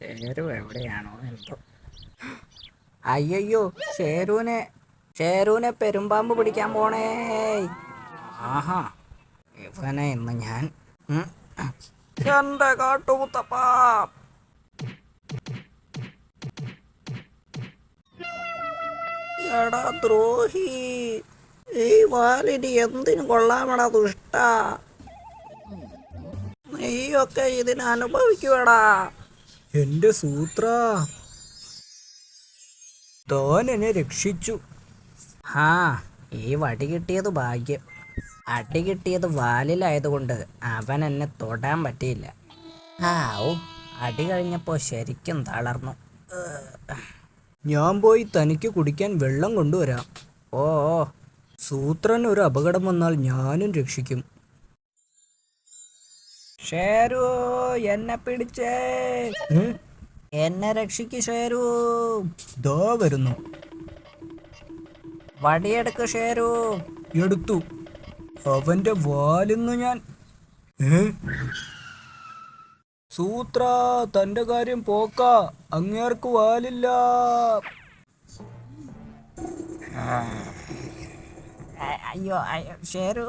ഷേരു എവിടെയാണോ എന്തോ. അയ്യോ, ഷേരുവിനെ പെരുമ്പാമ്പ് പിടിക്കാൻ പോണേ. ആഹാ, ഇവനെ ഇന്ന് ഞാൻ എന്റെ കാട്ടുമുത്തപ്പാ. എടാ ദ്രോഹി, ഈ വാലിനി എന്തിനു കൊള്ളാമടാ ദുഷ്ട. നീയൊക്കെ ഇതിന് അനുഭവിക്കുവടാ. എന്റെ സൂത്ര, താൻ എന്നെ രക്ഷിച്ചു. ഹാ, ഈ വടി കിട്ടിയത് ഭാഗ്യം. അടി കിട്ടിയത് വാലിലായതുകൊണ്ട് അവൻ എന്നെ തൊടാൻ പറ്റിയില്ല. ഓ, അടി കഴിഞ്ഞപ്പോൾ ശരിക്കും തളർന്നു. ഞാൻ പോയി തനിക്ക് കുടിക്കാൻ വെള്ളം കൊണ്ടുവരാം. ഓ, സൂത്രൻ ഒരു അപകടം വന്നാൽ ഞാനും രക്ഷിക്കും. ഷേരു, എന്നെ പിടിച്ചേ. എന്നെ രക്ഷിക്ക് ഷേരു. ദാ വരുന്നു. വടിയെടുക്ക് ഷേരു. എടുത്തു. അവന്റെ വാലിന്ന് ഞാൻ. സൂത്ര, തന്റെ കാര്യം പോക്ക. അങ്ങേർക്ക് വാലില്ല. അയ്യോ ഷേരു.